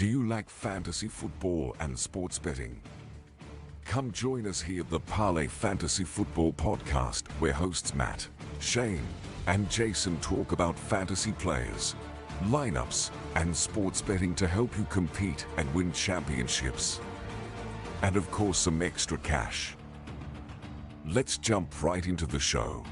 Do you like fantasy football and sports betting? Come join us here at the Parlay Fantasy Football Podcast, where hosts Matt, Shane, and Jason talk about fantasy players, lineups, and sports betting to help you compete and win championships. And of course, some extra cash. Let's jump right into the show.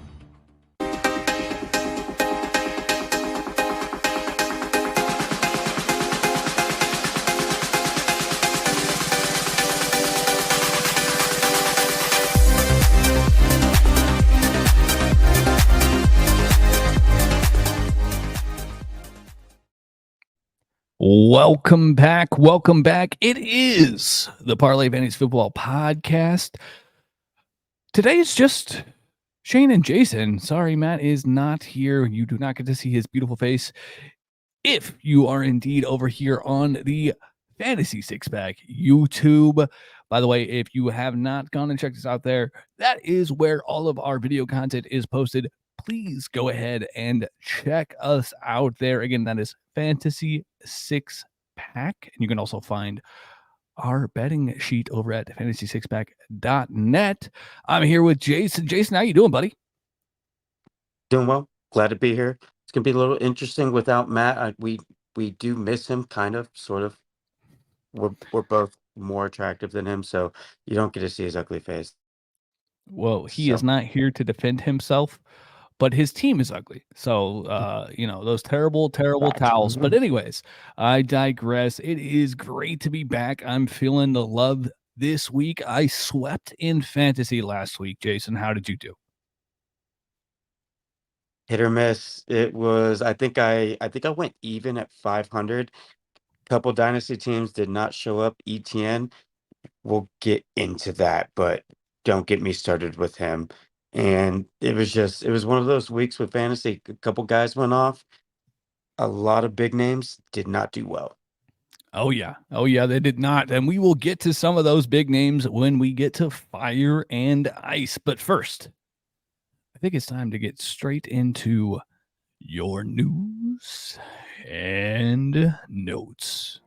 Welcome back. Welcome back. It is the Parlay Fantasy Football Podcast. Today is just Shane and Jason. Sorry, Matt is not here. You do not get to see his beautiful face. If you are indeed over here on the Fantasy Six Pack YouTube. By the way, if you have not gone and checked us out there, that is where all of our video content is posted. Please go ahead and check us out there. Again, that is Fantasy Six Pack. And you can also find our betting sheet over at fantasy6pack.net. I'm here with Jason. Jason, how you doing, buddy? Doing well. Glad to be here. It's gonna be a little interesting without Matt. We do miss him, kind of, sort of. We're both more attractive than him, so you don't get to see his ugly face. Well, he is not here to defend himself, but his team is ugly. So, those terrible towels. But anyways, I digress. It is great to be back. I'm feeling the love this week. I swept in fantasy last week. Jason, how did you do? Hit or miss. It was. I think I went even at 500. Couple dynasty teams did not show up. Etienne. We'll get into that, but don't get me started with him. And it was one of those weeks with fantasy. A couple guys went off. A lot of big names did not do well. Oh, yeah, they did not. And we will get to some of those big names when we get to Fire and Ice. But first, I think it's time to get straight into your news and notes.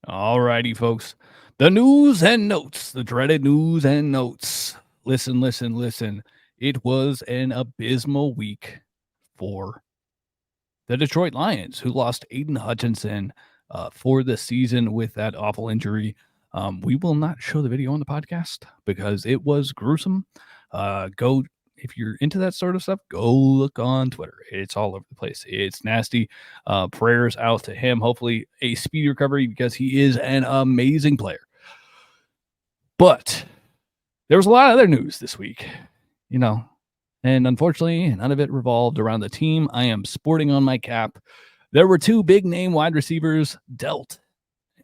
All righty, folks. The news and notes, the dreaded news and notes. Listen. It was an abysmal week for the Detroit Lions, who lost Aiden Hutchinson for the season with that awful injury. We will not show the video on the podcast because it was gruesome. If you're into that sort of stuff, go look on Twitter. It's all over the place. It's nasty. Prayers out to him. Hopefully a speedy recovery because he is an amazing player. But there was a lot of other news this week, and unfortunately, none of it revolved around the team I am sporting on my cap. There were two big name wide receivers dealt,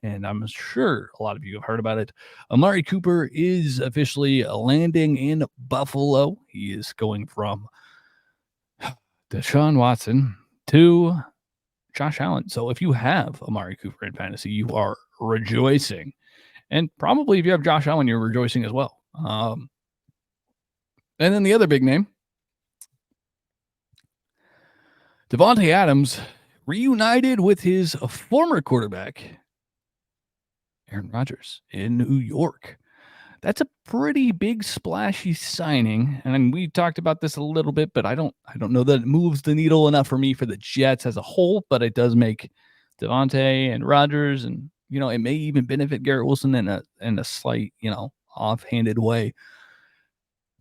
and I'm sure a lot of you have heard about it. Amari Cooper is officially landing in Buffalo. He is going from Deshaun Watson to Josh Allen. So if you have Amari Cooper in fantasy, you are rejoicing. And probably if you have Josh Allen, you're rejoicing as well. And then the other big name, Davante Adams, reunited with his former quarterback, Aaron Rodgers, in New York. That's a pretty big splashy signing. And we talked about this a little bit, but I don't know that it moves the needle enough for me for the Jets as a whole, but it does make Davante and Rodgers, and it may even benefit Garrett Wilson in a slight, offhanded way.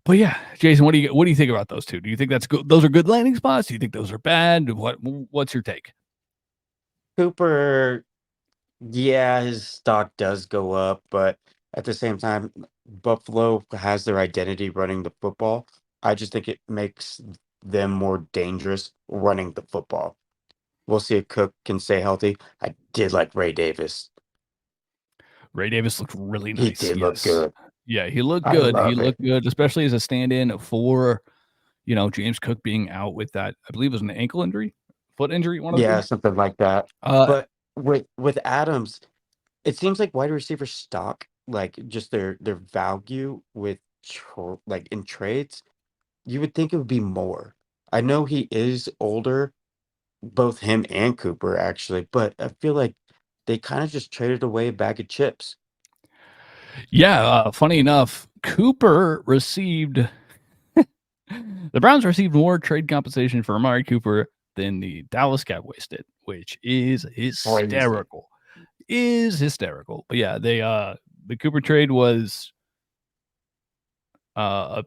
But yeah, Jason, what do you think about those two? Do you think that's good? Those are good landing spots? Do you think those are bad? What's your take? Cooper, yeah, his stock does go up, but at the same time, Buffalo has their identity running the football. I just think it makes them more dangerous running the football. We'll see if Cook can stay healthy. I did like Ray Davis. Ray Davis looked really nice. He did look good. Yeah, he looked good. He looked good, especially as a stand-in for, James Cook being out with that. I believe it was an ankle injury, foot injury. Something like that. But with Adams, it seems like wide receiver stock, like just their value with like in trades, you would think it would be more. I know he is older, both him and Cooper actually, but I feel like they kind of just traded away a bag of chips. Yeah, funny enough, Cooper received the Browns received more trade compensation for Amari Cooper than the Dallas Cowboys did, which is hysterical. But yeah, they the Cooper trade was a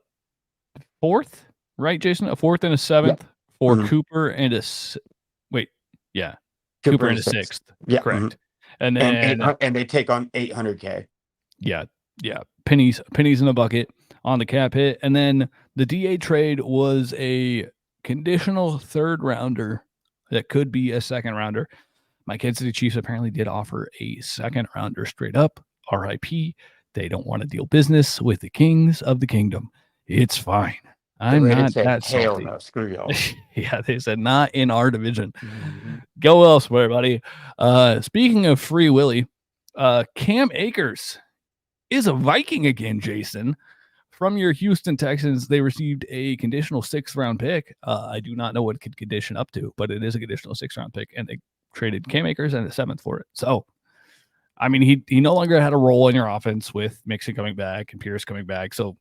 fourth, right, Jason? A fourth and a seventh for Cooper and Cooper Cooper and and a sixth. Yeah, Correct. And then and they take on $800K. yeah, pennies in a bucket on the cap hit. And then the DA trade was a conditional third rounder that could be a second rounder. My Kansas City Chiefs apparently did offer a second rounder straight up. RIP. They don't want to deal business with the kings of the kingdom. It's fine. I'm not that salty. No, screw y'all. Yeah, they said not in our division. Go elsewhere, buddy. Speaking of Free Willy, Cam Akers is a Viking again, Jason. From your Houston Texans, they received a conditional 6th round pick. I do not know what it could condition up to, but it is a conditional 6th round pick, and they traded Cam Akers and a 7th for it. So, I mean, he no longer had a role in your offense with Mixon coming back and Pierce coming back. So,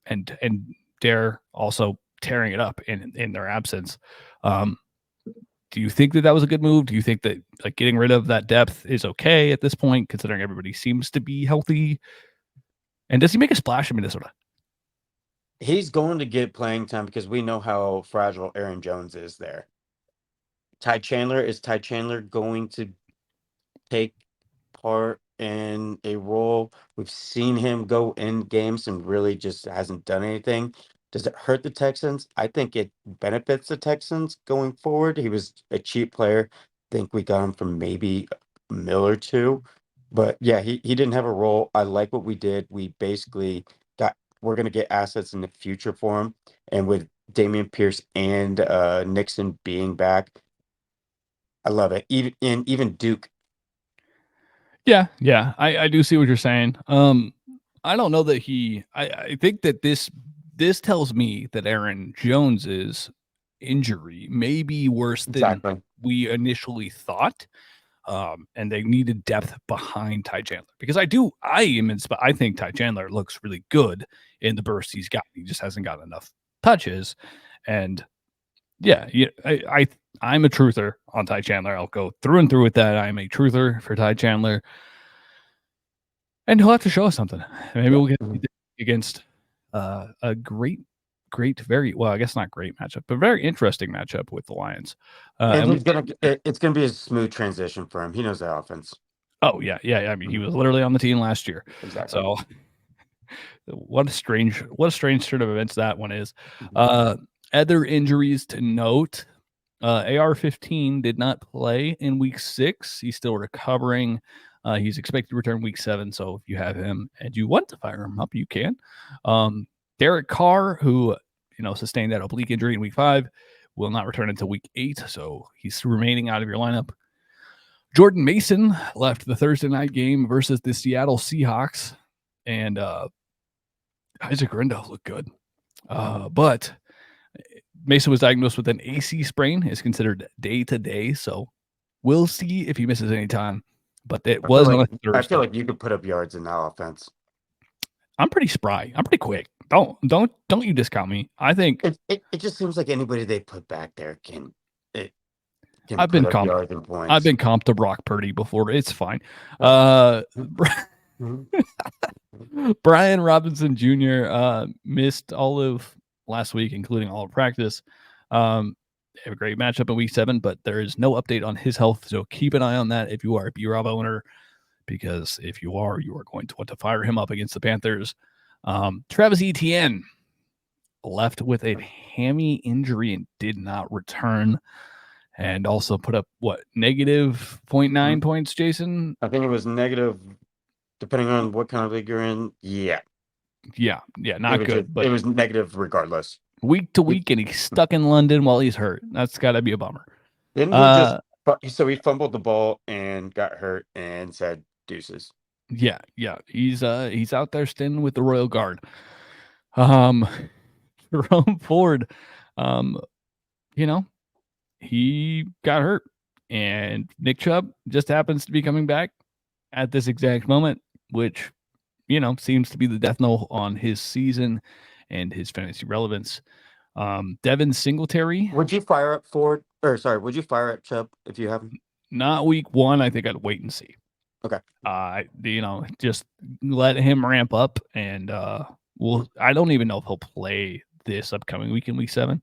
and Dare also tearing it up in their absence. Do you think that was a good move? Do you think that like getting rid of that depth is okay at this point, considering everybody seems to be healthy? And does he make a splash in Minnesota? He's going to get playing time because we know how fragile Aaron Jones is there. Ty Chandler going to take part in a role? We've seen him go in games and really just hasn't done anything. Does it hurt the Texans? I think it benefits the Texans going forward. He was a cheap player. I think we got him from maybe a mil or two. But yeah, he didn't have a role. I like what we did. We basically we're going to get assets in the future for him. And with Damian Pierce and Nixon being back, I love it. Even Duke. Yeah, I do see what you're saying. I don't know that I think that this tells me that Aaron Jones's injury may be worse than we initially thought. And they needed depth behind Ty Chandler because I think Ty Chandler looks really good in the burst he's got. He just hasn't got enough touches. And yeah, I'm a truther on Ty Chandler. I'll go through and through with that. I'm a truther for Ty Chandler. And he'll have to show us something. Maybe we'll get against a great, very well, I guess not great matchup, but very interesting matchup with the Lions. And it's gonna be a smooth transition for him. He knows the offense. Oh yeah. I mean, he was literally on the team last year. Exactly. So what a strange turn of events that one is. Other injuries to note. AR-15 did not play in week 6. He's still recovering. He's expected to return week 7. So if you have him and you want to fire him up, you can. Derek Carr, who sustained that oblique injury in week 5, will not return until week 8. So he's remaining out of your lineup. Jordan Mason left the Thursday night game versus the Seattle Seahawks, and Isaac Rendell looked good, but Mason was diagnosed with an AC sprain. Is considered day-to-day, so we'll see if he misses any time. But it was on a Thursday. I feel like you could put up yards in that offense. I'm pretty spry. I'm pretty quick. Don't you discount me. I think it just seems like anybody they put back there can. I've been comped to Brock Purdy before. It's fine. Brian Robinson Jr. Missed all of last week, including all of practice. They have a great matchup in week 7, but there is no update on his health. So keep an eye on that if you are a B-Rob owner, because if you are going to want to fire him up against the Panthers. Travis Etienne left with a hammy injury and did not return, and also put up negative 0.9 points, Jason? I think it was negative, depending on what kind of league you're in. Yeah, not good. But it was negative regardless. Week to week, and he's stuck in London while he's hurt. That's got to be a bummer. Didn't he so he fumbled the ball and got hurt and said deuces. Yeah. He's out there standing with the Royal Guard. Jerome Ford, he got hurt, and Nick Chubb just happens to be coming back at this exact moment, which, seems to be the death knell on his season and his fantasy relevance. Devin Singletary. Would you fire up Ford? Or sorry, would you fire up Chubb if you have him? Not week 1. I think I'd wait and see. Okay. Just let him ramp up, and I don't even know if he'll play this upcoming week in week 7.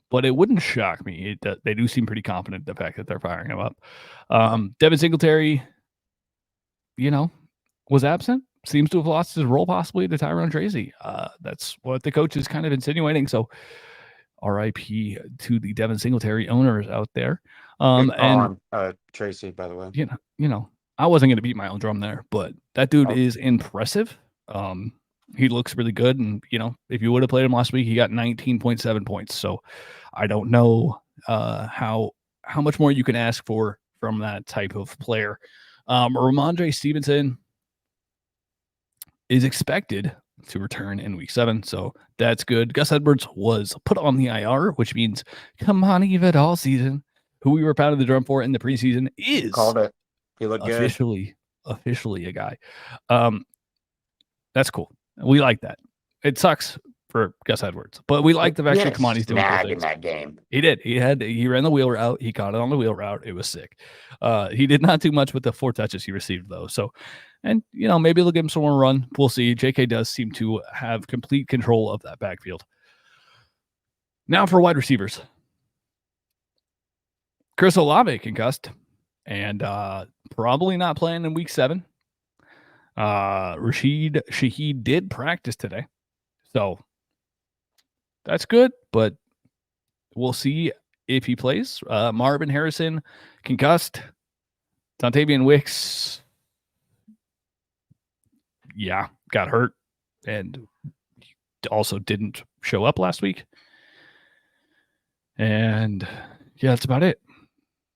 But it wouldn't shock me. They do seem pretty confident in the fact that they're firing him up. Devin Singletary, was absent. Seems to have lost his role possibly to Tyrone Tracy. That's what the coach is kind of insinuating. So RIP to the Devin Singletary owners out there. And Tracy, by the way. I wasn't going to beat my own drum there, but that dude is impressive. He looks really good. And, if you would have played him last week, he got 19.7 points. So I don't know how much more you can ask for from that type of player. Rhamondre Stevenson is expected to return in week 7. So that's good. Gus Edwards was put on the IR, which means Kimani Vidal season, who we were pounding the drum for in the preseason, is called it. He looked officially a guy. That's cool. We like that. It sucks for Gus Edwards, but we like the fact that Kimani's doing good things. In that game. He did. He ran the wheel route. He caught it on the wheel route. It was sick. He did not do much with the 4 touches he received, though. So, and maybe they'll give him some more run. We'll see. JK does seem to have complete control of that backfield. Now for wide receivers. Chris Olave concussed and probably not playing in week 7. Rashid Shaheed did practice today. So that's good, but we'll see if he plays. Marvin Harrison concussed. Dontayvion Wicks, got hurt and also didn't show up last week. And that's about it.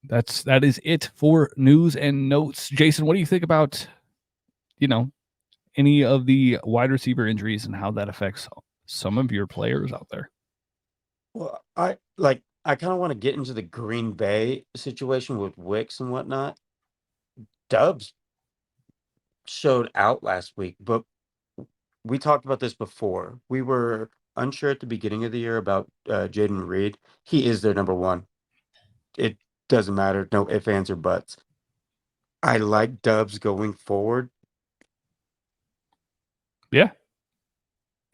That is it for news and notes. Jason, what do you think about, any of the wide receiver injuries and how that affects some of your players out there? Well, I kind of want to get into the Green Bay situation with Wicks and whatnot. Dubs showed out last week, but we talked about this before. We were unsure at the beginning of the year about Jaden Reed. He is their number 1. It doesn't matter. No ifs, ands, or buts. I like Dubs going forward. Yeah,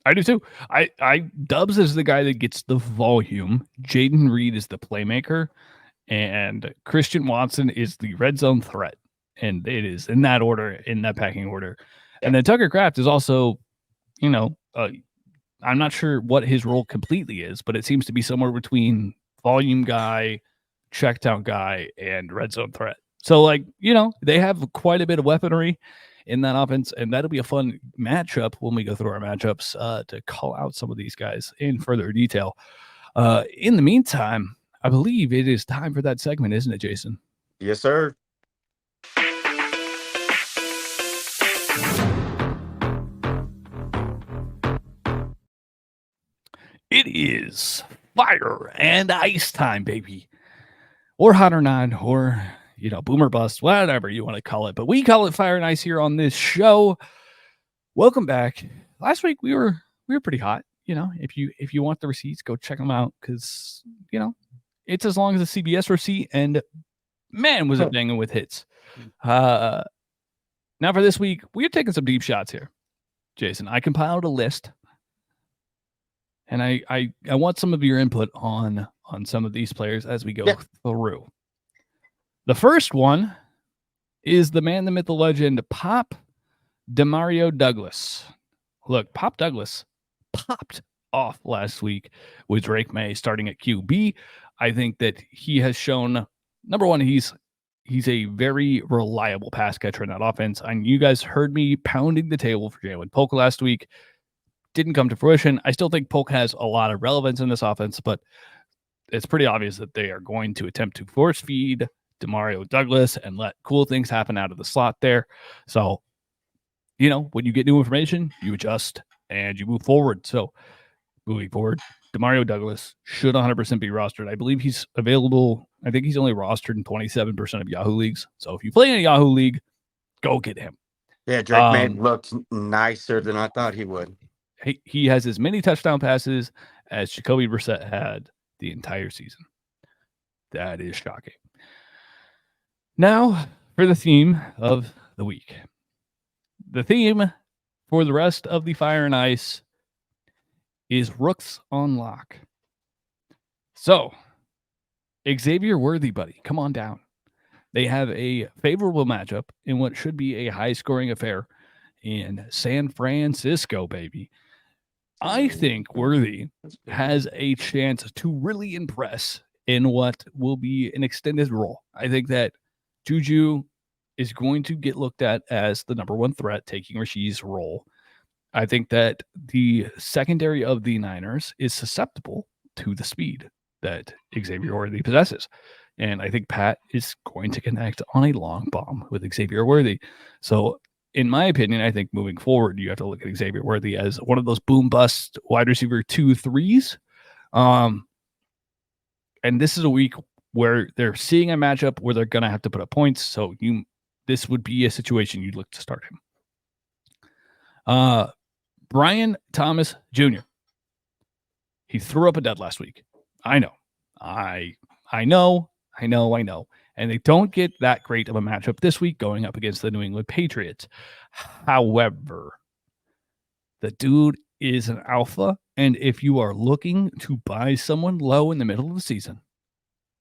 I do too. Dubs is the guy that gets the volume. Jaden Reed is the playmaker, and Christian Watson is the red zone threat. And it is in that order, in that packing order. Yeah. And then Tucker Kraft is also, I'm not sure what his role completely is, but it seems to be somewhere between volume guy, check down guy, and red zone threat. So, they have quite a bit of weaponry in that offense, and that'll be a fun matchup when we go through our matchups to call out some of these guys in further detail. In the meantime, I believe it is time for that segment, isn't it, Jason? Yes, sir. It is fire and ice time, baby. Or hot or not, or, boomer bust, whatever you want to call it. But we call it fire and ice here on this show. Welcome back. Last week we were pretty hot. If you want the receipts, go check them out because, it's as long as a CBS receipt, and man, was it banging with hits. Now for this week, we're taking some deep shots here, Jason. I compiled a list. And I want some of your input on some of these players as we go through. The first one is the man, the myth, the legend, Pop Demario Douglas. Look, Pop Douglas popped off last week with Drake May starting at QB. I think that he has shown, number one, he's a very reliable pass catcher in that offense. And you guys heard me pounding the table for Jalen Polk last week. Didn't come to fruition. I still think Polk has a lot of relevance in this offense, but it's pretty obvious that they are going to attempt to force feed Demario Douglas and let cool things happen out of the slot there. So, when you get new information, you adjust and you move forward. So moving forward, Demario Douglas should 100% be rostered. I believe he's available. I think he's only rostered in 27% of Yahoo leagues. So if you play in a Yahoo league, go get him. Yeah, Drake May looked nicer than I thought he would. He has as many touchdown passes as Jacoby Brissett had the entire season. That is shocking. Now for the theme of the week. The theme for the rest of the Fire and Ice is Rooks on Lock. So, Xavier Worthy, buddy, come on down. They have a favorable matchup in what should be a high-scoring affair in San Francisco, baby. I think Worthy has a chance to really impress in what will be an extended role. I think that Juju is going to get looked at as the number one threat, taking Rashid's role. I think that the secondary of the Niners is susceptible to the speed that Xavier Worthy possesses. And I think Pat is going to connect on a long bomb with Xavier Worthy. So, in my opinion, I think moving forward, you have to look at Xavier Worthy as one of those boom bust wide receiver 2-3s. And this is a week where they're seeing a matchup where they're going to have to put up points. So this would be a situation you'd look to start him. Brian Thomas Jr. He threw up a dud last week. I know. I know. And they don't get that great of a matchup this week going up against the New England Patriots. However, the dude is an alpha. And if you are looking to buy someone low in the middle of the season,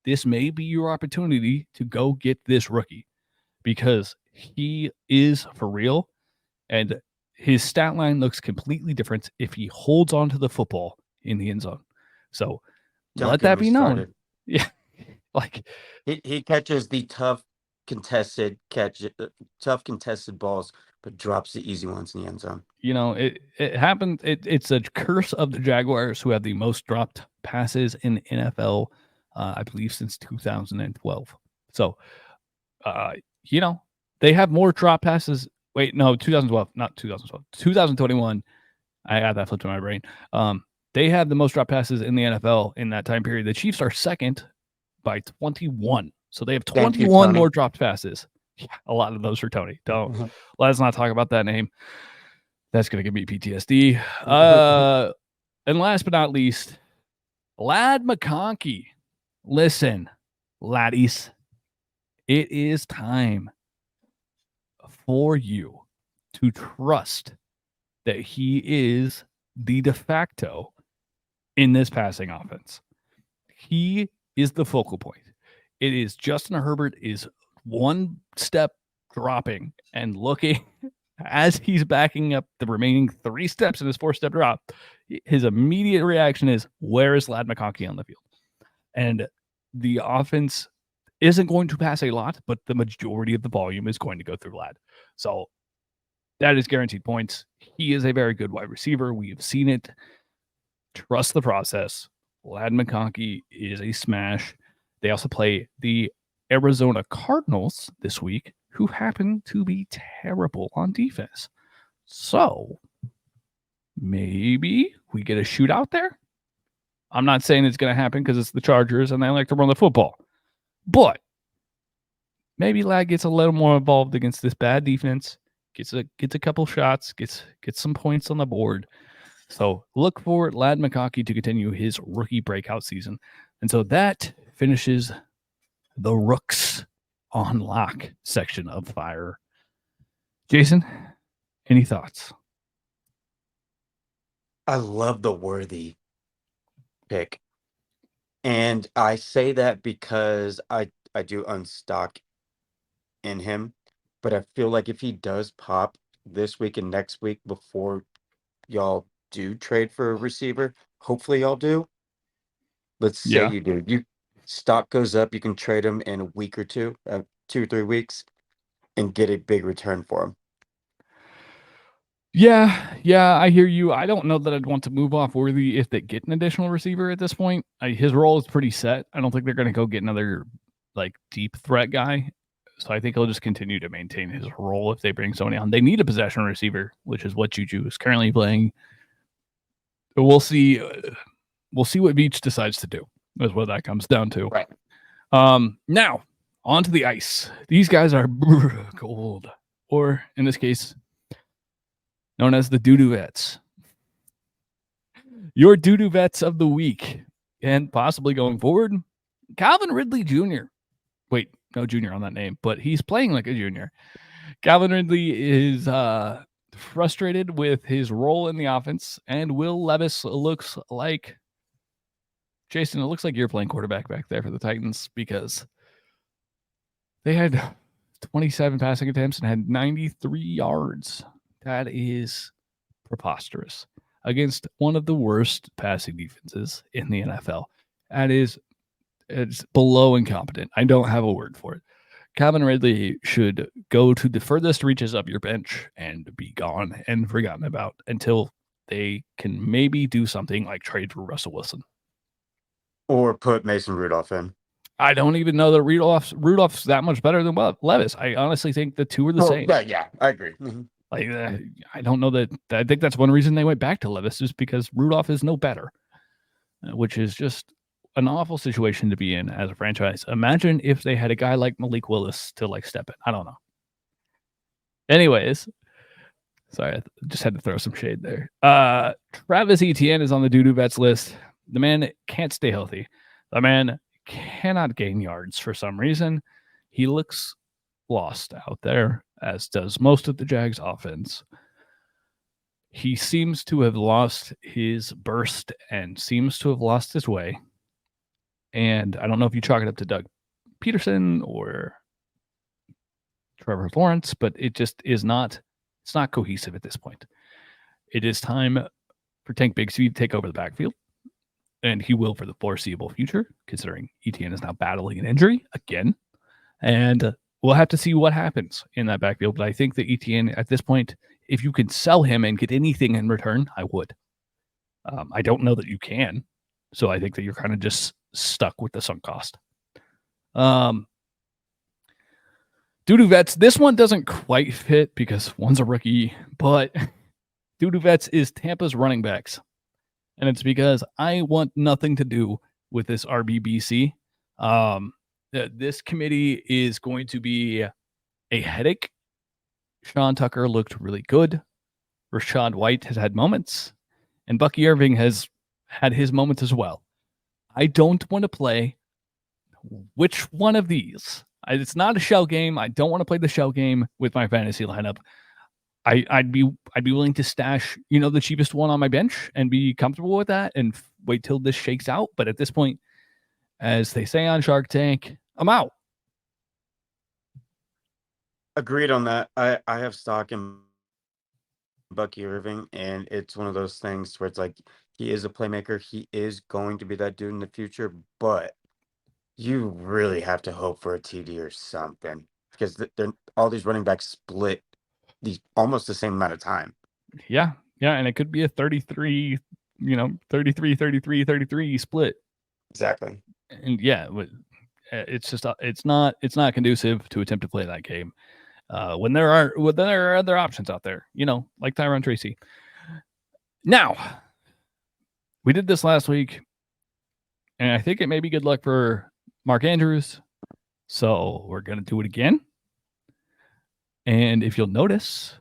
this may be your opportunity to go get this rookie because he is for real. And his stat line looks completely different if he holds on to the football in the end zone. So let that be known. Yeah. Like he catches the tough contested balls, but drops the easy ones in the end zone. It happened. It's a curse of the Jaguars, who have the most dropped passes in the NFL, I believe, since 2012. So, they have more drop passes. Wait, no, 2012, not 2012, 2021. I got that flipped in my brain. They have the most drop passes in the NFL in that time period. The Chiefs are second by 21. So they have 21 more dropped passes. Yeah, a lot of those are Tony. Let's not talk about that name. That's going to give me PTSD. And last but not least, Lad McConkey. Listen, laddies, it is time for you to trust that he is the de facto in this passing offense. He is the focal point. It is Justin Herbert is one step dropping and looking as he's backing up the remaining 3 steps in his 4-step drop. His immediate reaction is, where is Lad McConkey on the field? And the offense isn't going to pass a lot, but the majority of the volume is going to go through Lad. So that is guaranteed points. He is a very good wide receiver. We have seen it. Trust the process. Lad McConkey is a smash. They also play the Arizona Cardinals this week, who happen to be terrible on defense. So maybe we get a shootout there. I'm not saying it's going to happen because it's the Chargers and they like to run the football. But maybe Lad gets a little more involved against this bad defense, gets a couple shots, gets some points on the board. So look for Lad McConkey to continue his rookie breakout season. And so that finishes the Rooks on Lock section of Fire. Jason, any thoughts? I love the Worthy pick. And I say that because I do unstock in him. But I feel like if he does pop this week and next week before y'all do trade for a receiver, hopefully y'all do. Let's say you do. You stock goes up, you can trade him in a week or 2, 2 or 3 weeks, and get a big return for him. Yeah, I hear you. I don't know that I'd want to move off Worthy if they get an additional receiver at this point. His role is pretty set. I don't think they're going to go get another deep threat guy. So I think he'll just continue to maintain his role if they bring somebody on. They need a possession receiver, which is what Juju is currently playing. But we'll see. We'll see what Veach decides to do. Is what that comes down to. Right. Now onto the ice. These guys are gold, or in this case, known as the doo-doo vets. Your doo-doo vets of the week, and possibly going forward, Calvin Ridley Jr. Wait, no junior on that name, but he's playing like a junior. Calvin Ridley is frustrated with his role in the offense, and Will Levis looks like Jason. It looks like you're playing quarterback back there for the Titans because they had 27 passing attempts and had 93 yards. That is preposterous against one of the worst passing defenses in the NFL. It's below incompetent. I don't have a word for it. Calvin Ridley should go to the furthest reaches of your bench and be gone and forgotten about until they can maybe do something like trade for Russell Wilson. Or put Mason Rudolph in. I don't even know that Rudolph's that much better than Levis. I honestly think the two are the same. Yeah, I agree. Mm-hmm. Like, I don't know that. I think that's one reason they went back to Levis is because Rudolph is no better, which is just an awful situation to be in as a franchise. Imagine if they had a guy like Malik Willis to like step in. I don't know. Anyways, sorry, I just had to throw some shade there. Travis Etienne is on the doo-doo vets list. The man can't stay healthy. The man cannot gain yards for some reason. He looks lost out there, as does most of the Jags offense. He seems to have lost his burst and seems to have lost his way. And I don't know if you chalk it up to Doug Peterson or Trevor Lawrence, but it just is not, it's not cohesive at this point. It is time for Tank Bigsby to take over the backfield. And he will for the foreseeable future, considering Etienne is now battling an injury again. And we'll have to see what happens in that backfield. But I think that Etienne, at this point, if you can sell him and get anything in return, I would. I don't know that you can. So I think that you're kind of just stuck with the sunk cost. Doo-doo vets, this one doesn't quite fit because one's a rookie, but doo-doo vets is Tampa's running backs. And it's because I want nothing to do with this RBBC. This committee is going to be a headache. Sean Tucker looked really good. Rashad White has had moments. And Bucky Irving has had his moments as well. I don't want to play which one of these. It's not a shell game. I don't want to play the shell game with my fantasy lineup. I'd be willing to stash, the cheapest one on my bench and be comfortable with that and wait till this shakes out. But at this point, as they say on Shark Tank, I'm out. Agreed on that. I have stock in Bucky Irving, and it's one of those things where it's like he is a playmaker. He is going to be that dude in the future, but you really have to hope for a TD or something because all these running backs split almost the same amount of time. Yeah. And it could be a 33, 33 split. Exactly. And yeah, it's just, it's not conducive to attempt to play that game. When there are other options out there, like Tyron Tracy. Now, we did this last week, and I think it may be good luck for Mark Andrews. So we're going to do it again. And if you'll notice,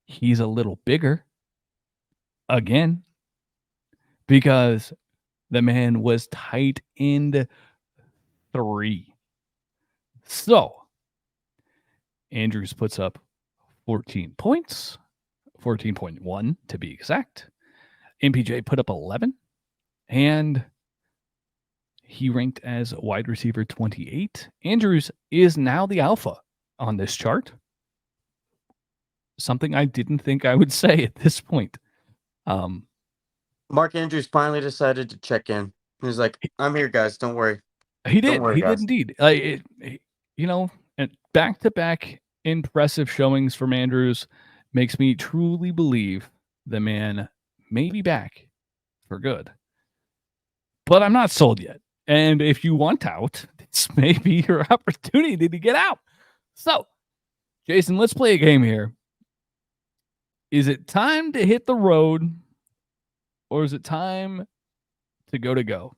he's a little bigger again because the man was tight end 3. So Andrews puts up 14 points, 14.1 to be exact. MPJ put up 11, and he ranked as wide receiver 28. Andrews is now the alpha on this chart. Something I didn't think I would say at this point. Mark Andrews finally decided to check in. He's like, I'm here, guys. Don't worry. He did. He did indeed. And back-to-back impressive showings from Andrews makes me truly believe the man may be back for good. But I'm not sold yet. And if you want out, this may be your opportunity to get out. So, Jason, let's play a game here. Is it time to hit the road, or is it time to go?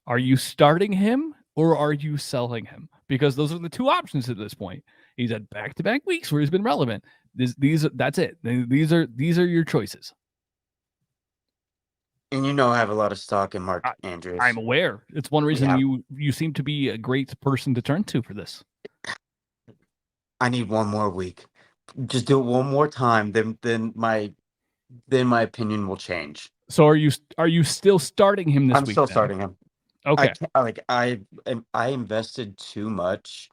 Are you starting him, or are you selling him? Because those are the two options at this point. He's had back-to-back weeks where he's been relevant. That's it. These are your choices. And I have a lot of stock in Mark Andrews. I'm aware. It's one reason you seem to be a great person to turn to for this. I need one more week. Just do it one more time. Then my opinion will change. So are you still starting him this week? I'm still starting him. Okay. I invested too much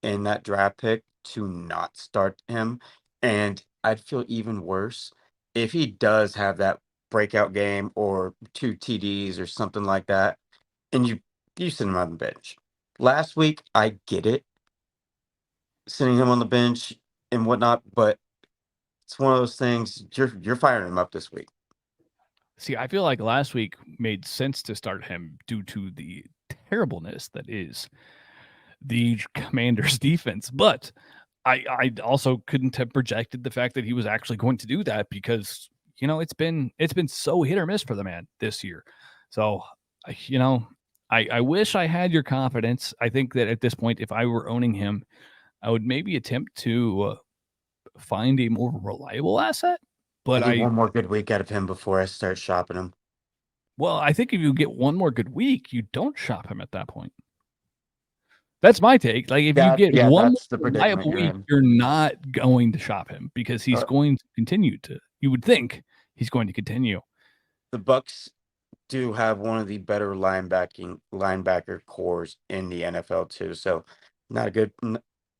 in that draft pick to not start him, and I'd feel even worse if he does have that breakout game or 2 TDs or something like that, and you sit him on the bench. Last week, I get it, sitting him on the bench and whatnot, but it's one of those things. You're firing him up this week. See, I feel like last week made sense to start him due to the terribleness that is the Commanders' defense, but I also couldn't have projected the fact that he was actually going to do that because it's been so hit or miss for the man this year. So I wish I had your confidence. I think that at this point, if I were owning him, I would maybe attempt to find a more reliable asset. But I need one more good week out of him before I start shopping him. Well, I think if you get one more good week, you don't shop him at that point. That's my take. Like if you get one reliable week, you're not going to shop him because he's going to continue to. You would think he's going to continue. The Bucs do have one of the better linebacker cores in the NFL too. So not a good.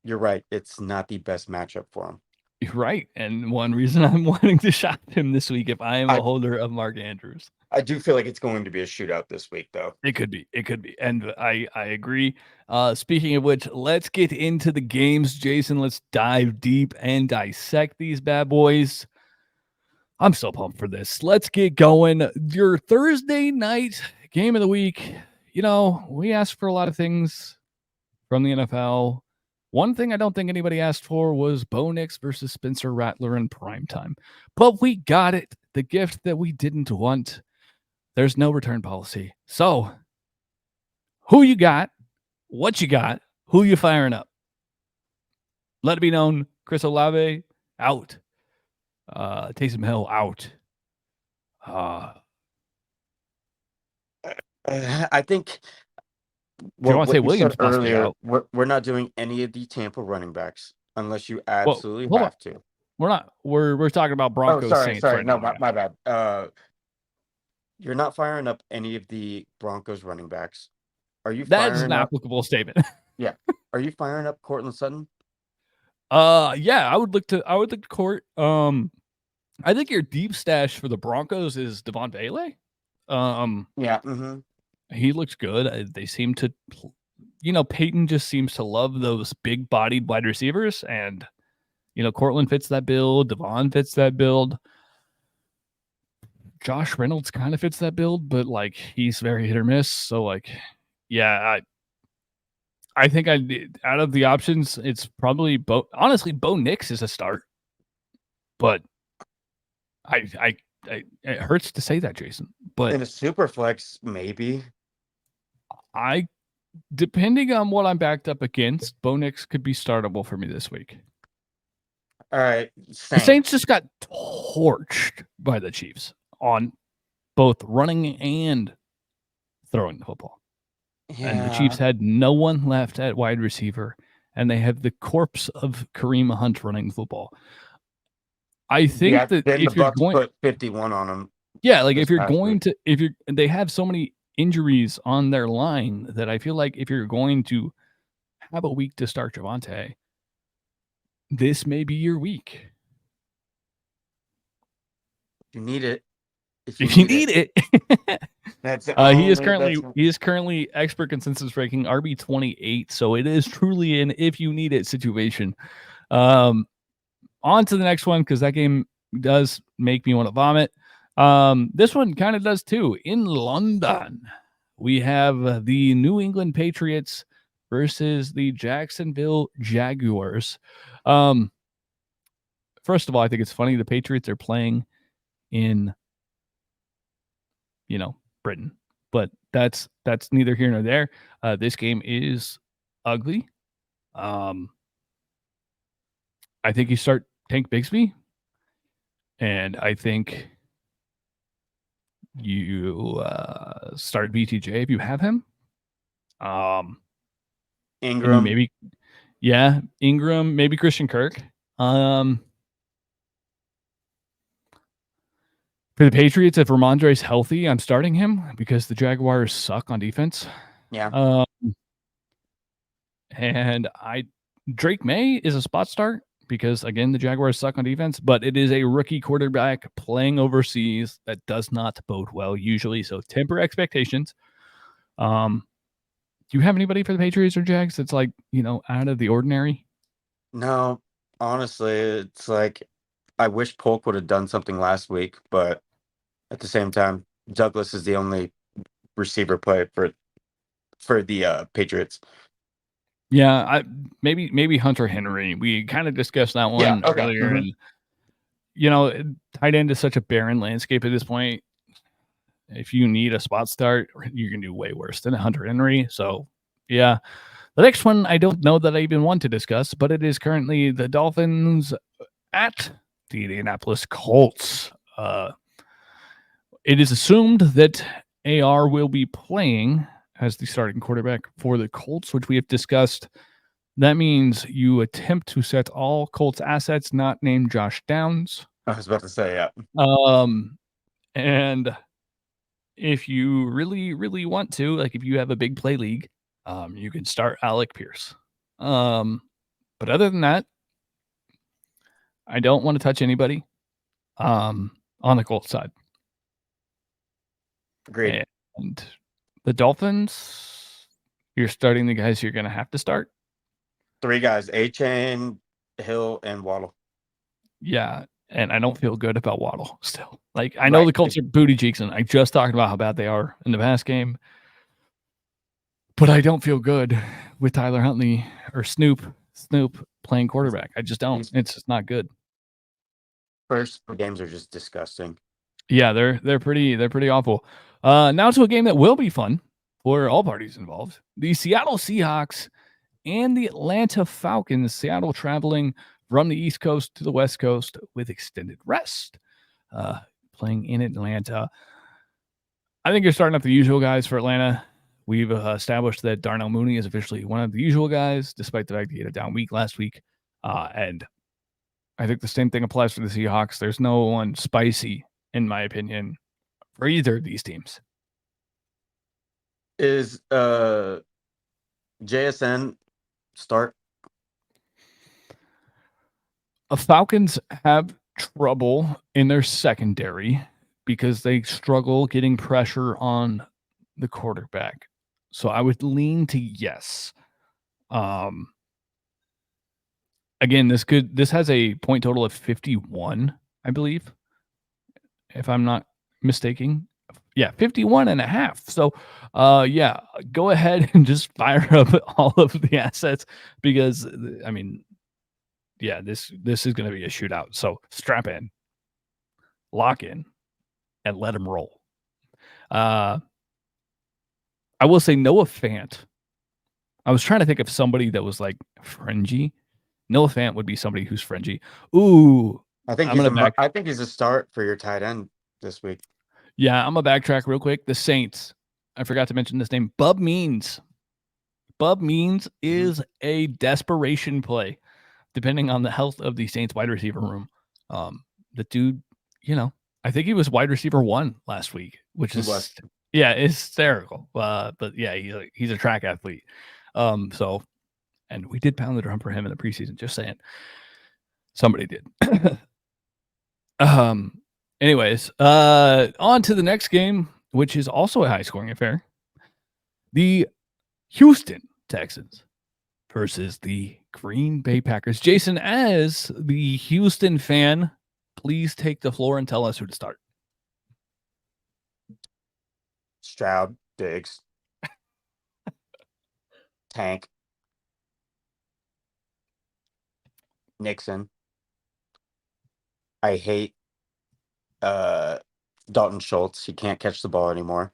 You're right. It's not the best matchup for him. You're right. And one reason I'm wanting to shop him this week if I am a holder of Mark Andrews. I do feel like it's going to be a shootout this week, though. It could be. And I agree. Speaking of which, let's get into the games, Jason. Let's dive deep and dissect these bad boys. I'm so pumped for this. Let's get going. Your Thursday night game of the week. We asked for a lot of things from the NFL. One thing I don't think anybody asked for was Bo Nix versus Spencer Rattler in primetime. But we got it. The gift that we didn't want. There's no return policy. So, who you got? What you got? Who you firing up? Let it be known, Chris Olave, out. Taysom Hill, out. I think... Well, you want to say Williams earlier, we're not doing any of the Tampa running backs unless you absolutely have to. We're not. We're talking about Broncos. Saints right no, now. my bad. You're not firing up any of the Broncos running backs. Are you? That's an applicable statement. Yeah. Are you firing up Courtland Sutton? Yeah. I would look to Court. I think your deep stash for the Broncos is Devon Bailey. Yeah. Mm-hmm. He looks good. They seem to, Peyton just seems to love those big-bodied wide receivers, and Courtland fits that build. Devon fits that build. Josh Reynolds kind of fits that build, but he's very hit or miss. So I think out of the options, it's probably honestly, Bo Nix is a start, but it hurts to say that, Jason. But in a super flex, maybe. Depending on what I'm backed up against, Bo Nix could be startable for me this week. All right. The Saints just got torched by the Chiefs on both running and throwing the football. Yeah. And the Chiefs had no one left at wide receiver, and they have the corpse of Kareem Hunt running the football. I think that if you're going to put 51 on them. Yeah, they have so many injuries on their line that I feel like if you're going to have a week to start Javonte, this may be your week. You need it. If you need it. That's he is currently expert consensus ranking RB 28, so it is truly an if you need it situation. On to the next one because that game does make me want to vomit. This one kind of does too. In London, we have the New England Patriots versus the Jacksonville Jaguars. First of all, I think it's funny the Patriots are playing in, Britain, but that's neither here nor there. This game is ugly. I think you start Tank Bigsby, and I think you start BTJ if you have him. Ingram, maybe, Ingram, maybe Christian Kirk. For the Patriots, if Rhamondre's healthy, I'm starting him because the Jaguars suck on defense. Yeah. And Drake May is a spot start because, again, the Jaguars suck on defense, but it is a rookie quarterback playing overseas that does not bode well usually. So temper expectations. Do you have anybody for the Patriots or Jags that's out of the ordinary? No, honestly, it's like I wish Polk would have done something last week, but at the same time, Douglas is the only receiver play for the Patriots. Yeah, maybe Hunter Henry. We kind of discussed that one earlier, and tight end is such a barren landscape at this point. If you need a spot start, you can do way worse than Hunter Henry. So, yeah. The next one, I don't know that I even want to discuss, but it is currently the Dolphins at the Indianapolis Colts. It is assumed that AR will be playing as the starting quarterback for the Colts, which we have discussed. That means you attempt to set all Colts assets not named Josh Downs. I was about to say, yeah. And if you really, really want to, like if you have a big play league, you can start Alec Pierce. But other than that, I don't want to touch anybody on the Colts side. Agreed. And the Dolphins, you're starting the guys you're going to have to start. 3 guys, Etienne, Hill, and Waddle. Yeah, and I don't feel good about Waddle still. Like, I know the Colts are booty cheeks, and I just talked about how bad they are in the pass game. But I don't feel good with Tyler Huntley or Snoop playing quarterback. I just don't. It's just not good. First games are just disgusting. Yeah, they're pretty awful. Now to a game that will be fun for all parties involved. The Seattle Seahawks and the Atlanta Falcons. Seattle traveling from the East Coast to the West Coast with extended rest. Playing in Atlanta. I think you're starting up the usual guys for Atlanta. We've established that Darnell Mooney is officially one of the usual guys, despite the fact that he had a down week last week. And I think the same thing applies for the Seahawks. There's no one spicy, in my opinion, for either of these teams. Is JSN start? Falcons have trouble in their secondary because they struggle getting pressure on the quarterback. So I would lean to yes. Again, this has a point total of 51, I believe, if I'm not mistaken. Yeah, 51.5. So, go ahead and just fire up all of the assets because, I mean, yeah, this is going to be a shootout. So strap in, lock in, and let them roll. I will say Noah Fant. I was trying to think of somebody that was like fringy. Noah Fant would be somebody who's fringy. Ooh, I think he's a start for your tight end this week. Yeah, I'm gonna backtrack real quick. The Saints. I forgot to mention this name. Bub Means. Bub Means is a desperation play, depending on the health of the Saints wide receiver room. The dude, I think he was wide receiver 1 last week, which is it's hysterical. But yeah, he's a track athlete. And we did pound the drum for him in the preseason. Just saying, somebody did. Anyways, on to the next game, which is also a high-scoring affair. The Houston Texans versus the Green Bay Packers. Jason, as the Houston fan, please take the floor and tell us who to start. Stroud, Diggs, Tank. Nixon. I hate Dalton Schultz. He can't catch the ball anymore.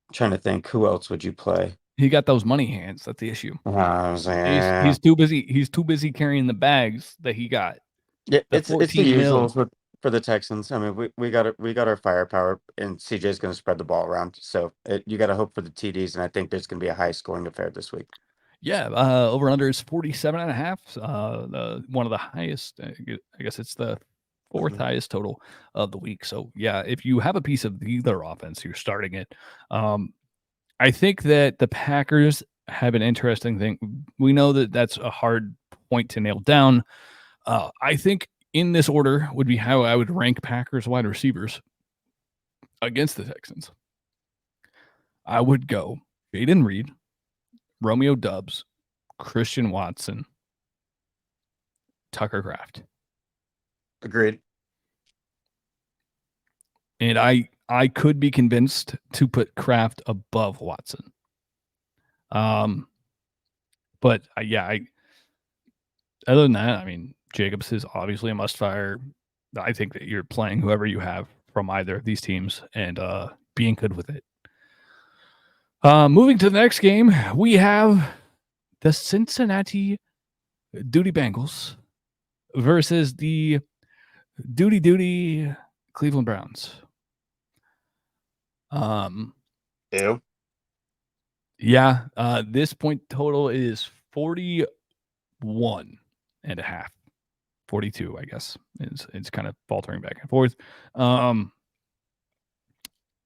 I'm trying to think, who else would you play? He got those money hands. That's the issue. I was like, He's too busy. He's too busy carrying the bags that he got. yeah, The it's the 14 usual mil. for the Texans. I mean, we got our firepower, and CJ's going to spread the ball around. So you got to hope for the TDs, and I think there's going to be a high scoring affair this week. Yeah, over under is 47.5. One of the highest. I guess it's the fourth highest total of the week. So yeah, if you have a piece of either offense, you're starting it. I think that the Packers have an interesting thing. We know that that's a hard point to nail down. I think in this order would be how I would rank Packers wide receivers against the Texans. I would go Jaden Reed, Romeo Doubs, Christian Watson, Tucker Kraft. Agreed. And I could be convinced to put Kraft above Watson. But other than that, I mean, Jacobs is obviously a must fire. I think that you're playing whoever you have from either of these teams and being good with it. Moving to the next game, we have the Cincinnati Duty Bengals versus the Duty Cleveland Browns. Ew. Yeah, this point total is 41.5. 42, I guess. It's kind of faltering back and forth.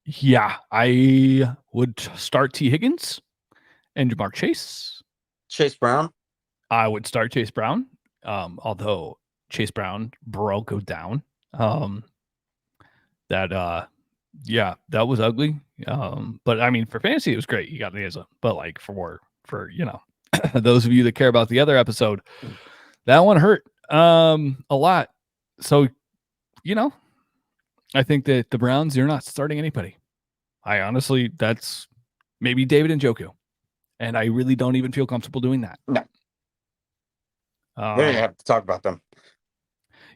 Yeah, I would start T. Higgins and Jamar Chase. Chase Brown. I would start Chase Brown, although Chase Brown broke down. That was ugly. But I mean, for fantasy, it was great. You got the but like for those of you that care about the other episode, that one hurt a lot. So, I think that the Browns, you're not starting anybody. I honestly, that's maybe David Njoku. And I really don't even feel comfortable doing that. No. There you have to talk about them.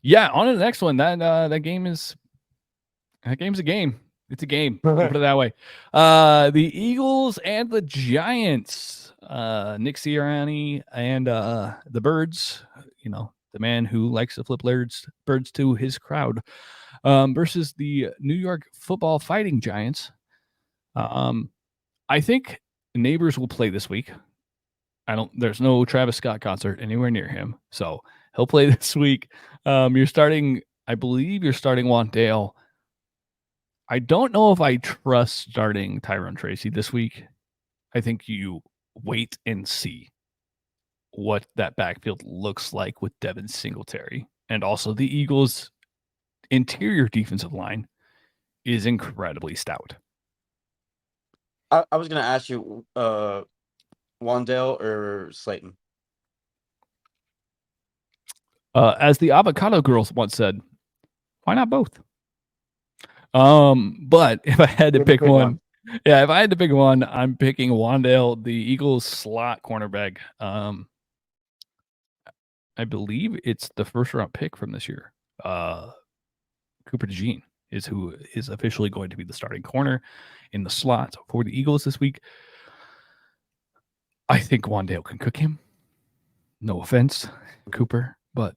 Yeah, on to the next one. That game's a game. It's a game. Put it that way. The Eagles and the Giants. Nick Sirianni and the Birds, the man who likes to flip birds to his crowd, versus the New York Football Fighting Giants. I think Neighbors will play this week. There's no Travis Scott concert anywhere near him, so he'll play this week. I believe you're starting Wandale. I don't know if I trust starting Tyrone Tracy this week. I think you wait and see what that backfield looks like with Devin Singletary. And also the Eagles' interior defensive line is incredibly stout. I was going to ask you, Wandale or Slayton? As the Avocado Girls once said, why not both? But if I had to pick one, if I had to pick one, I'm picking Wandale, the Eagles slot cornerback. I believe it's the first round pick from this year. Cooper DeJean is who is officially going to be the starting corner in the slot for the Eagles this week. I think Wandale can cook him. No offense, Cooper, but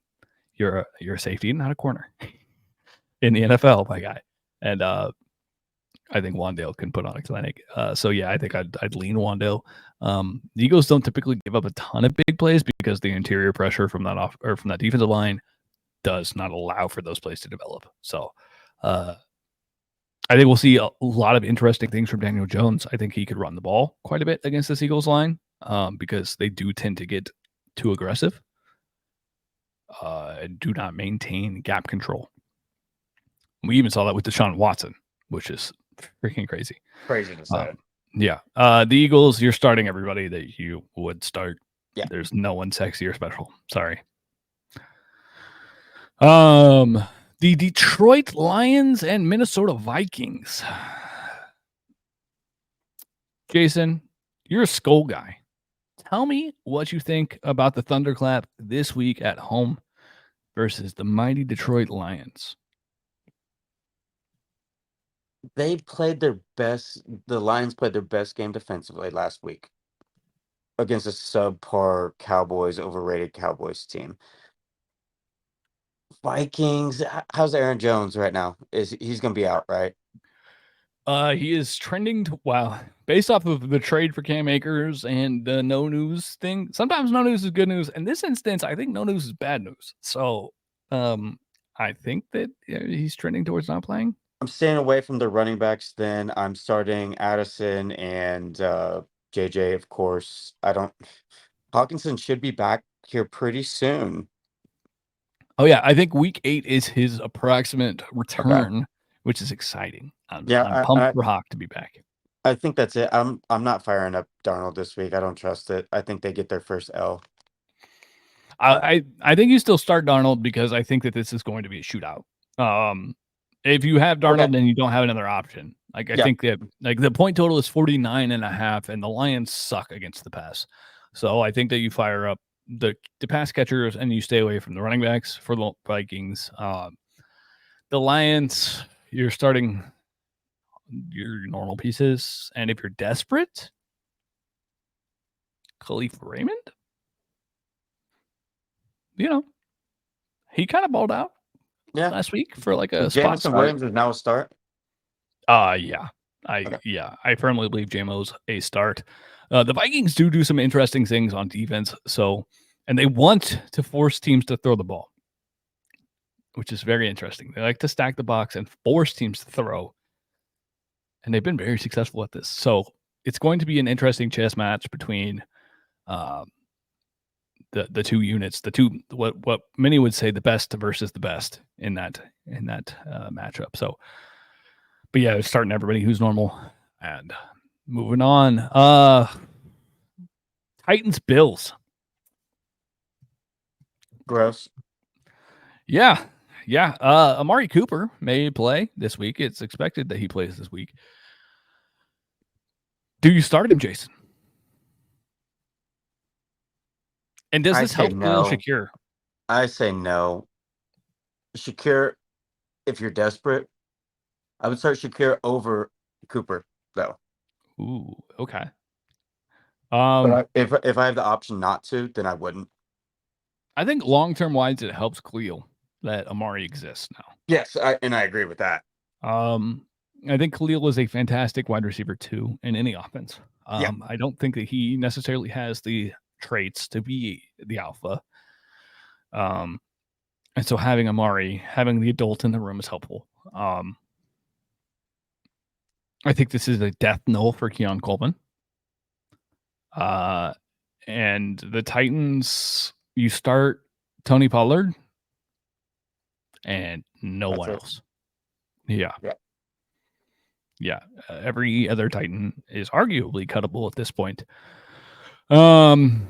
you're a safety, not a corner in the NFL, my guy. And I think Wandale can put on a clinic. So yeah, I think I'd lean Wandale. The Eagles don't typically give up a ton of big plays because the interior pressure from that defensive line does not allow for those plays to develop. So I think we'll see a lot of interesting things from Daniel Jones. I think he could run the ball quite a bit against this Eagles line because they do tend to get too aggressive and do not maintain gap control. We even saw that with Deshaun Watson, which is freaking crazy. Crazy to say. Yeah. The Eagles, you're starting everybody that you would start. Yeah. There's no one sexy or special. Sorry. The Detroit Lions and Minnesota Vikings. Jason, you're a Skull guy. Tell me what you think about the Thunderclap this week at home versus the mighty Detroit Lions. They played their best. The Lions played their best game defensively last week against a subpar Cowboys, overrated Cowboys team. Vikings. How's Aaron Jones right now? He's going to be out, right? He is trending to based off of the trade for Cam Akers and the no news thing. Sometimes no news is good news. In this instance, I think no news is bad news. So, I think that he's trending towards not playing. I'm staying away from the running backs. Then I'm starting Addison and JJ, of course. Hawkinson should be back here pretty soon. Oh yeah, I think week 8 is his approximate return, which is exciting. I'm pumped for Hawk to be back. I think that's it. I'm not firing up Darnold this week. I don't trust it. I think they get their first L. I think you still start Darnold because I think that this is going to be a shootout. If you have Darnold, then you don't have another option. I think that the point total is 49.5, and the Lions suck against the pass. So I think that you fire up the pass catchers and you stay away from the running backs for the Vikings. The Lions, you're starting your normal pieces, and if you're desperate, Khalif Raymond, he kind of balled out last week for like a spot start. Williams is now a start. Yeah. I firmly believe JMO's a start. The Vikings do some interesting things on defense. And they want to force teams to throw the ball, which is very interesting. They like to stack the box and force teams to throw. And they've been very successful at this. So it's going to be an interesting chess match between the two units, what many would say the best versus the best in that matchup. So, but yeah, starting everybody who's normal and moving on. Titans Bills. Gross. Yeah. Amari Cooper may play this week. It's expected that he plays this week. Do you start him, Jason? And does this help Shakir? I say no. Shakir, if you're desperate, I would start Shakir over Cooper, though. Ooh, okay. But if I have the option not to, then I wouldn't. I think long-term wise, it helps Khalil that Amari exists now. Yes, I agree with that. I think Khalil is a fantastic wide receiver too in any offense. I don't think that he necessarily has the traits to be the alpha. And so having Amari, having the adult in the room is helpful. I think this is a death knell for Keon Coleman. And the Titans, you start Tony Pollard and no one else. Yeah. Every other Titan is arguably cuttable at this point. Man,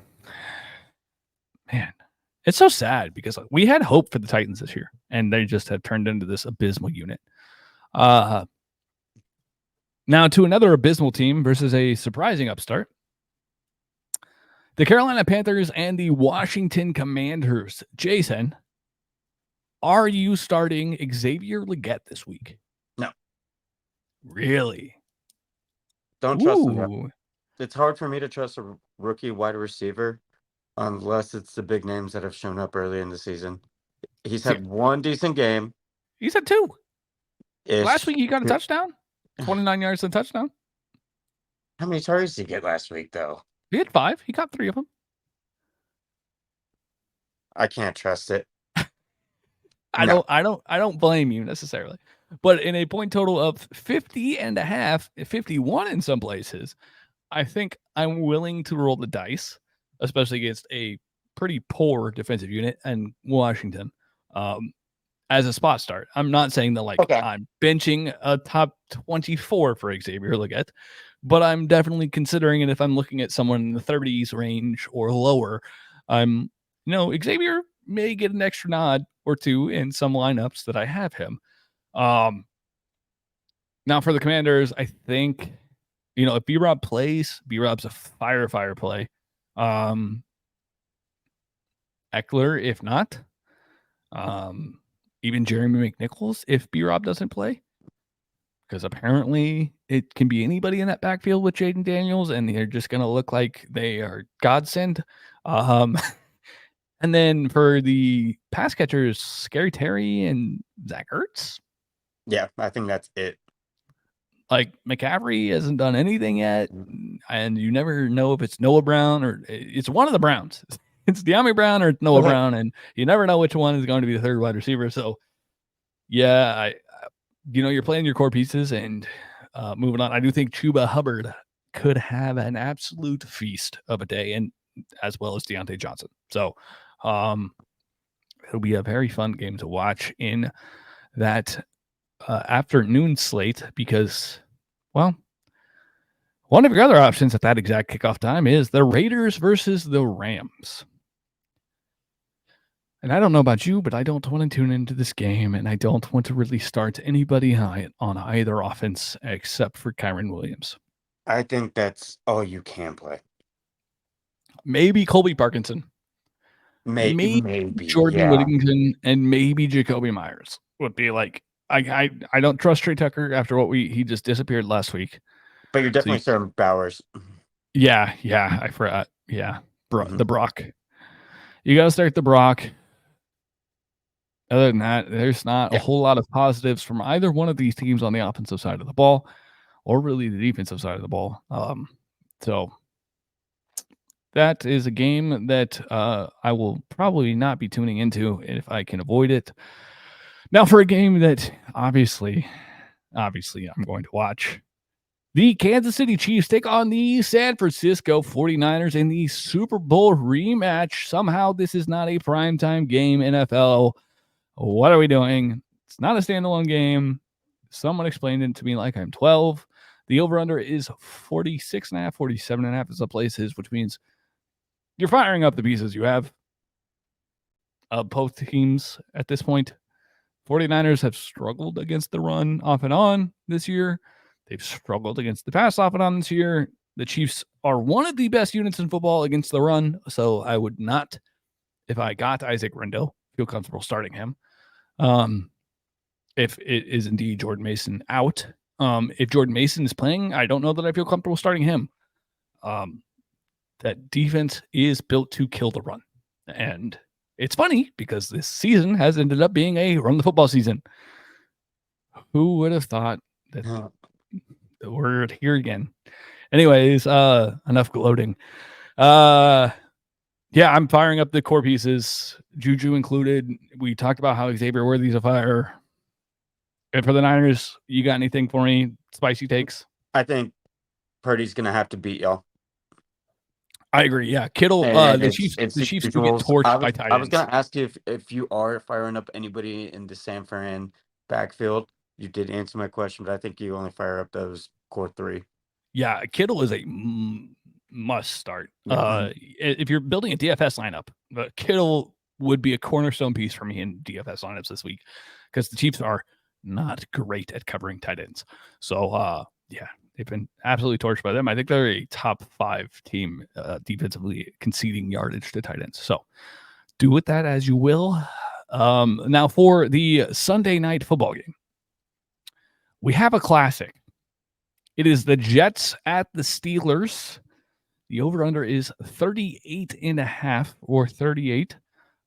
it's so sad because we had hope for the Titans this year, and they just have turned into this abysmal unit. Now to another abysmal team versus a surprising upstart. The Carolina Panthers and the Washington Commanders. Jason, are you starting Xavier Legette this week? No. Really? Don't trust him. It's hard for me to trust a rookie wide receiver unless it's the big names that have shown up early in the season. He's had one decent game. He's had 2. Last week he got a touchdown. 29 yards and a touchdown. How many targets did he get last week, though? He had 5. He caught 3 of them. I can't trust it. I don't blame you necessarily. But in a point total of 50.5, 51 in some places, I think I'm willing to roll the dice, especially against a pretty poor defensive unit and Washington, as a spot start. I'm not saying that I'm benching a top 24 for Xavier Legette, but I'm definitely considering it if I'm looking at someone in the 30s range or lower. Xavier may get an extra nod or 2 in some lineups that I have him. Now for the Commanders, I think, if B-Rob plays, B-Rob's a fire play. Eckler, if not, Even Jeremy McNichols if B-Rob doesn't play. Because apparently it can be anybody in that backfield with Jaden Daniels, and they're just going to look like they are godsend. And then for the pass catchers, Scary Terry and Zach Ertz. Yeah, I think that's it. Like McCaffrey hasn't done anything yet, and you never know if it's Noah Brown or it's one of the Browns. It's De'Ami Brown or it's Noah Brown, and you never know which one is going to be the third wide receiver. So, yeah, you're playing your core pieces and moving on. I do think Chuba Hubbard could have an absolute feast of a day, and as well as Deontay Johnson. So it'll be a very fun game to watch in that afternoon slate because, well, one of your other options at that exact kickoff time is the Raiders versus the Rams. And I don't know about you, but I don't want to tune into this game, and I don't want to really start anybody on either offense except for Kyron Williams. I think that's all you can play. Maybe Colby Parkinson. Maybe Jordan Whittington, and maybe Jacoby Myers would be like, I don't trust Trey Tucker after what he just disappeared last week. But you're definitely starting Bowers. Yeah, I forgot. Yeah, the Brock. You got to start the Brock. Other than that, there's not a whole lot of positives from either one of these teams on the offensive side of the ball, or really the defensive side of the ball. So that is a game that I will probably not be tuning into if I can avoid it. Now for a game that obviously I'm going to watch. The Kansas City Chiefs take on the San Francisco 49ers in the Super Bowl rematch. Somehow this is not a primetime game, NFL. What are we doing? It's not a standalone game. Someone explained it to me like I'm 12. The over-under is 46.5, 47.5 is the places, which means you're firing up the pieces you have. Both teams at this point. 49ers have struggled against the run off and on this year. They've struggled against the pass off and on this year. The Chiefs are one of the best units in football against the run, so I would not, if I got Isaac Rendell, feel comfortable starting him. If it is indeed Jordan Mason out. If Jordan Mason is playing, I don't know that I feel comfortable starting him. That defense is built to kill the run. And it's funny because this season has ended up being a run the football season. Who would have thought that the word here again? Anyways, enough gloating. Yeah, I'm firing up the core pieces, Juju included. We talked about how Xavier Worthy's a fire. And for the Niners, you got anything for me? Spicy takes? I think Purdy's going to have to beat y'all. I agree. Yeah, Kittle. The Chiefs do get torched by tight ends. I was going to ask you if you are firing up anybody in the San Fran backfield. You did answer my question, but I think you only fire up those core three. Yeah, Kittle is a must start. If you're building a DFS lineup, Kittle would be a cornerstone piece for me in DFS lineups this week because the Chiefs are not great at covering tight ends. So, yeah, they've been absolutely torched by them. I think they're a top 5 team defensively conceding yardage to tight ends. So do with that as you will. Now for the Sunday night football game, we have a classic. It is the Jets at the Steelers. The over-under is 38.5 or 38.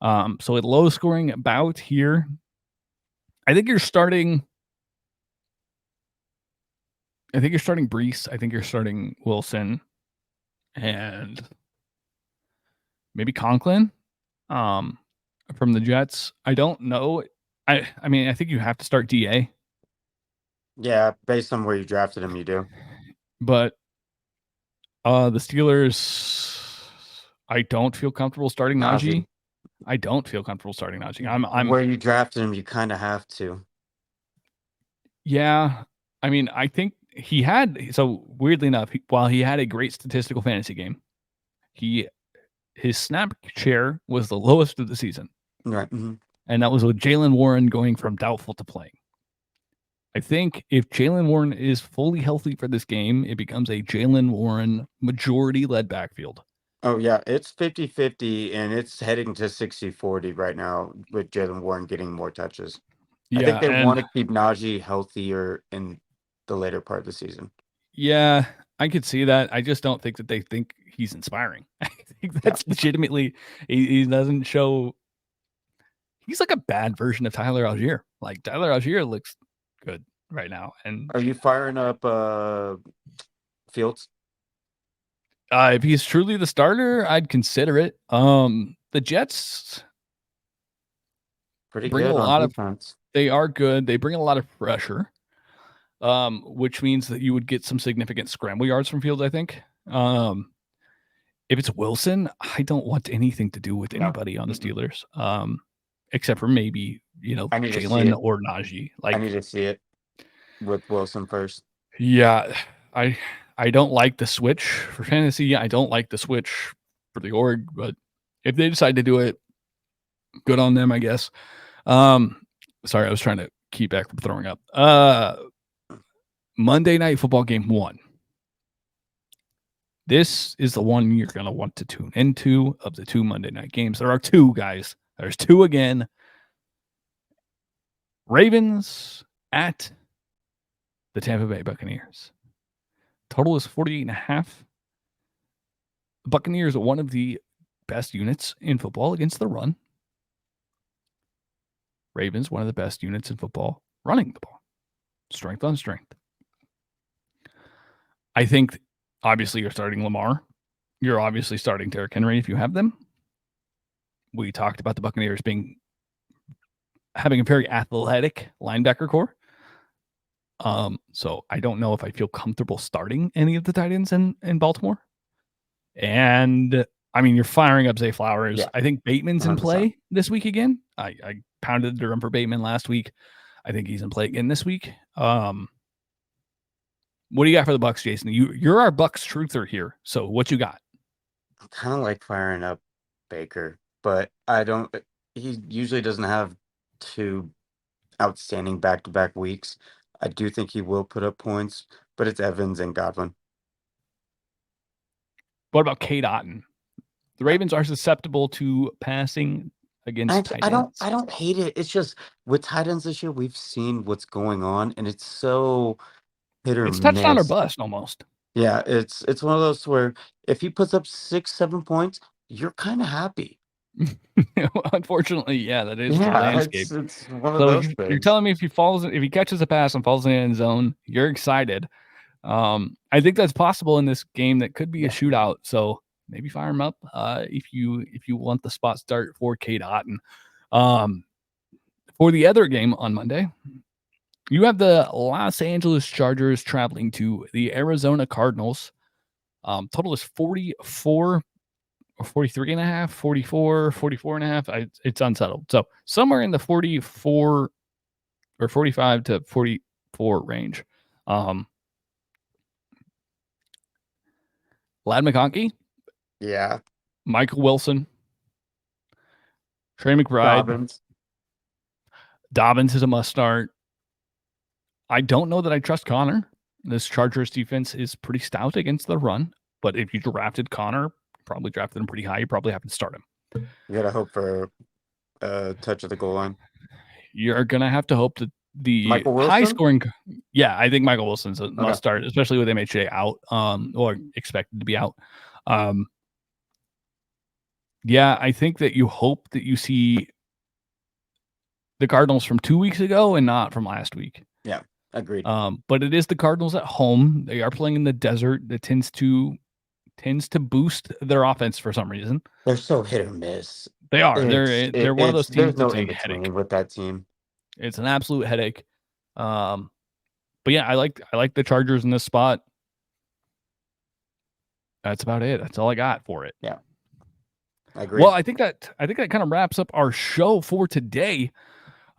So a low-scoring bout here. I think you're starting Brees. I think you're starting Wilson and maybe Conklin from the Jets. I don't know. I mean, I think you have to start DA. Yeah, based on where you drafted him, you do. But the Steelers, I don't feel comfortable starting Najee. I don't feel comfortable starting Najee. I'm where you drafted him, you kind of have to. Yeah. I mean, I think he had, so weirdly enough, while he had a great statistical fantasy game, his snap share was the lowest of the season. Right. Mm-hmm. And that was with Jaylen Warren going from doubtful to playing. I think if Jaylen Warren is fully healthy for this game, it becomes a Jaylen Warren majority-led backfield. Oh, yeah, it's 50-50, and it's heading to 60-40 right now with Jalen Warren getting more touches. I think Yeah, they and want to keep Najee healthier in the later part of the season. yeah, I could see that. I just don't think that they think he's inspiring. I think Yeah. that's legitimately he doesn't show. He's like a bad version of Tyler Algier. Like Tyler Algier looks good right now, and Are you firing up Fields? if he's truly the starter, I'd consider it. The Jets Pretty bring a good on lot of. defense. They are good. They bring a lot of pressure, which means that you would get some significant scramble yards from Fields. I think. If it's Wilson, I don't want anything to do with No. anybody on the Mm-mm. Steelers, except for maybe I need to see Jalen it. or Najee. I Like, need to see it with Wilson first. yeah, I don't like the switch for fantasy. I don't like the switch for the org, but if they decide to do it, good on them, I guess. Sorry, I was trying to keep back from throwing up. Monday Night Football Game 1. This is the one you're going to want to tune into of the 2 Monday night games. There are 2, guys. There's 2 again. Ravens at the Tampa Bay Buccaneers. Total is 48.5. The Buccaneers are one of the best units in football against the run. Ravens, one of the best units in football running the ball. Strength on strength. I think, obviously, you're starting Lamar. You're obviously starting Derrick Henry if you have them. We talked about the Buccaneers having a very athletic linebacker core. So I don't know if I feel comfortable starting any of the tight ends in Baltimore. And I mean, you're firing up Zay Flowers. Yeah. I think Bateman's in 100%. play this week again. I pounded the drum for Bateman last week. I think he's in play again this week. What do you got for the Bucs, Jason? You're our Bucs truther here. So what you got? I kind of like firing up Baker, but I don't. He usually doesn't have 2 outstanding back-to-back weeks. I do think he will put up points, but it's Evans and Godwin. What about Cade Otton? The Ravens are susceptible to passing against tight I ends. don't hate it. It's just with tight ends this year, we've seen what's going on, and it's so hit or It's touchdown or miss. bust almost. Yeah, it's one of those where if he puts up 6, 7 points, you're kind of happy. Unfortunately, yeah, that is the Yeah, landscape. it's one of So those you're things. telling me if he catches a pass and falls in the end zone, you're excited. I think that's possible in this game. That could be a shootout. So maybe fire him up if you want the spot start for Cade Otton. For the other game on Monday, you have the Los Angeles Chargers traveling to the Arizona Cardinals. Total is 44 or 43 and a half, 44, 44 and a half. It's unsettled. So somewhere in the 44 or 45 to 44 range. Lad McConkey, Yeah, Michael Wilson, Trey McBride, Dobbins is a must start. I don't know that I trust Connor. This Chargers defense is pretty stout against the run, but if you drafted Connor, probably drafted him pretty high, you probably have to start him. you gotta hope for a touch of the goal line. You're gonna have to hope that the Michael high Wilson? scoring. Yeah, I think Michael Wilson's a must start, especially with MHA out, or expected to be out. Yeah, I think that you hope that you see the Cardinals from 2 weeks ago and not from last week. Yeah, agreed. But it is the Cardinals at home. They are playing in the desert. That tends to boost their offense for some reason. They're so hit or miss. They are. They're one of those teams There's no that's a in headache. between with that team. It's an absolute headache. But yeah, I like the Chargers in this spot. That's about it. That's all I got for it. Yeah. I agree. Well, I think that kind of wraps up our show for today.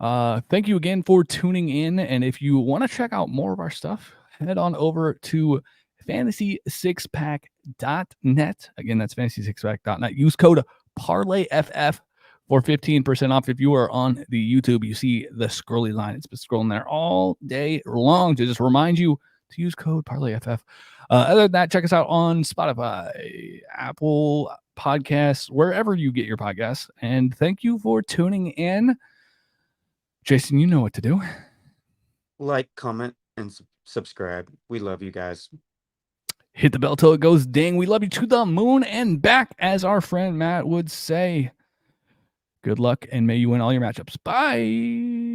Thank you again for tuning in. And if you want to check out more of our stuff, head on over to fantasy6pack.net. Again, that's fantasy6pack.net. Use code Parlay FF for 15% off. If you are on the YouTube, you see the scrolly line. It's been scrolling there all day long to just remind you to use code Parlay FF. Other than that, check us out on Spotify, Apple Podcasts, wherever you get your podcasts. And thank you for tuning in. Jason, you know what to do. Like, comment, and subscribe. We love you guys. Hit the bell till it goes ding. We love you to the moon and back, as our friend Matt would say. Good luck, and may you win all your matchups. Bye.